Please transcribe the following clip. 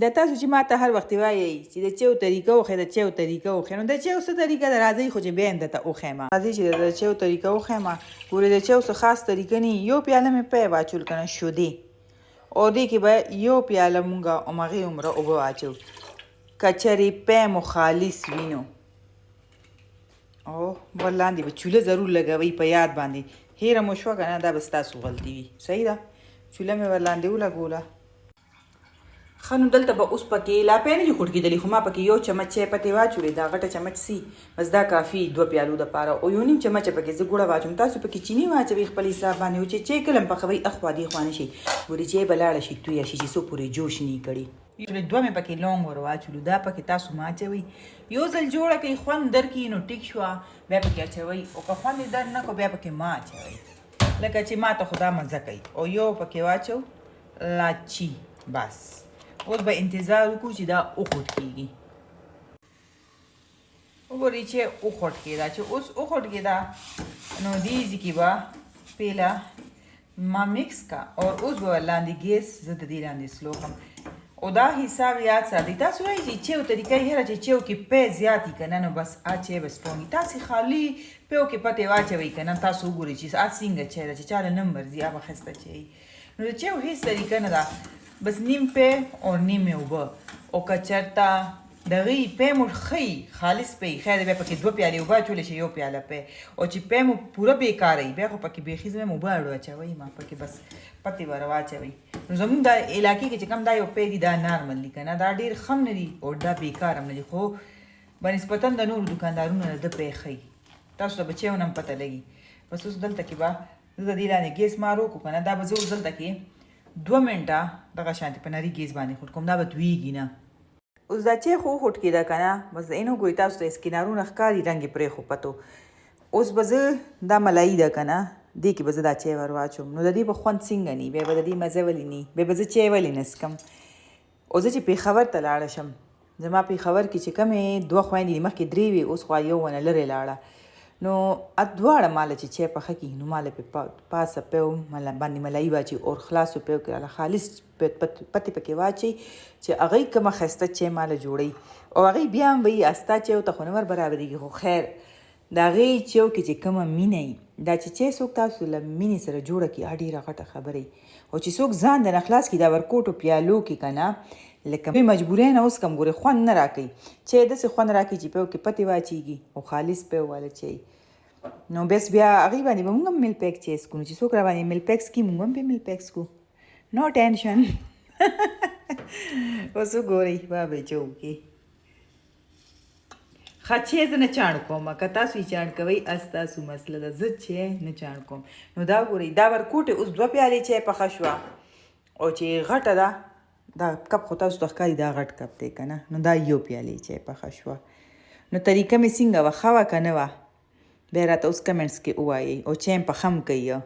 د تاسو چې ما ته هر وخت وایي چې د چیو طریقه وښیه د چیو طریقه وښیه نو د چیو څه طریقه ده راځئ خو چې بیا هم درته وښیم راځئ چې د چیو طریقه وښیم ګورې د چیو څه خاص طریقه نه یو پیاله مې پی واچول که نه شودې او دې کې به یو پیاله مونږ همغې عمره اوبه واچو که چېرې پی مو خالص وي نو او ورلاندې به چوله ضرور لګوئ په یاد باندې هیره مو شوه که نه دا به ستاسو غلطي وي صحیح ده چوله مې ورلاندې ولګوله ښه نو دلته به اوس پکې لا پی نه دي خوټ کېدلي خو ما پکې یو چمچ چای پتې واچولې دا غټه چمچ سي بس دا کافي 2 پیالو دپاره او یو نیم چمچه پکې زه ګوړه واچوم تاسو پکې چینی واچوئ خپل حساب باندې او چې چای کله هم پخوئ اخوا دېخوا نه شي ګورې چای به لاړه شي تویه شي چې څو پورې جوش نه یې کړي 2 مې پکې لونګ ور واچولو دا پکې تاسو ماچوئ یو ځل جوړه کوي خوند درکړي نو ټیک شوه بیا پکې اچوئ او که خوند یې در نه کړو بیا پکې ما اچوئ لکه چې ما ته خو دا مزه کوي او یو پکې واچو لاچي بس اوس به انتظار وکړو چې دا وخوټ کېږي وګورئ چې وخوټ کېده چې اوس وخوټ کېده نو دې ځای کې به پیله ما مکس کا اور اوس به ورلاندې ګیس زه د دې لاندې سلو کړم او دا حساب یاد ساتئ تاسو وایئ چې چیو طریقه یې هره چې چیو کې پی زیات وي که نه نو بس چای به سپونګي تاسې خالي پیو کې پتې واچوئ که نه تاسو وګورئ چې څنګه چای ده چې چا له نه مرضي هغه ښایسته چای نو د چیو هېڅ طریقه نه ده بس نیم پی او نیم اوبه او که چېرته د هغې پی مو ښه خالص پی خیر بیا پکې 2 پیالې اوبه اچولی شي یو پیاله پی او چې پی مو پوره بېکاره وي بیا خو پکې بیخي زه اوبه اړو اچوئ ما پکې بس پتې ور واچوئ نو زموږ دا علاقې کې چې کوم دا یو پی دي دا نارمل دي که نه دا ډېر ښه هم نه دي او دا بېکار هم نه دي خو بنسبتا د نورو دوکاندارونو نه د پی ښه تاسو ته به چیونه هم پته لګي بس اوس دلته کې به زه د دې لاندې ګیس ما روکو که نه دا به زه اوس دلته کې 2 منټه دغه شانتې په نري ګیس باندې خوټ کوم دا به تویږي نه اوس دا چای خو وخوټ کېده که نه بس د اینو ګورئ تاسو ته اسکنارونه ښکاري رنګ یې پرېښو پتو اوس به زه دا ملایي ده که نه دې کې به زه دا چای ور واچوم نو د دې به خوند څنګه ني بیا به د دې مزه ولې ني بیا به زه چای ولې نه څکم او زه چې پېښور ته لاړه شم زما پېښور کې چې کومې 2 خویندې دي مخکې 3 وې اوس خو یو ونه لرې لاړه نو دواړه ماله چې چای پخه کړي نو ماله پې پاسه پیو باندې ملایي واچي او خلاصو پیو کې خالص پتې پکې واچي چې هغوی کومه ښایسته چای ماله جوړوي او هغوی بیا هم وایي استا چایو ته خو نه ور برابرېږي خو خیر د هغې چایو کې چې کومه مینه وي دا چې چای څوک تاسو له مینې سره جوړه کړي ډېره غټه خبره وي او چې څوک ځان د نه خلاص کړي دا ورکوټو پیالو کې که نه لکه دوی مجبورۍ نه اوس کم ګورې خوند نه راکوي چای داسې خوند راکوي چې پیو کې پتې واچېږي او خالص پیو والا چای نو بس بیا هغې باندې به مونږ هم مل پیک چای څکو نو چې څوک را باندې مل پیک څکي مونږ هم پې مل پیک څکو نو ټینشن اوس وګورئ با به چې وکړي ښه چای زه نه چاڼ کوم که تاسو یې چاڼ کوئ ستاسو مسله ده زه چای نه چاڼ کوم نو دا وګورئ دا ورکوټې اوس 2 پیالې چای پخه شوه او چې غټه ده دا کپ خو تاسو ته ښکاري دا غټ کپ دی که نه نو دا یو پیالې چای پخه شوه نو طریقه مې څنګه وه ښه وه که نه وه بیا راته اوس کمنټس کې ووایئ او چای هم پخه هم کوي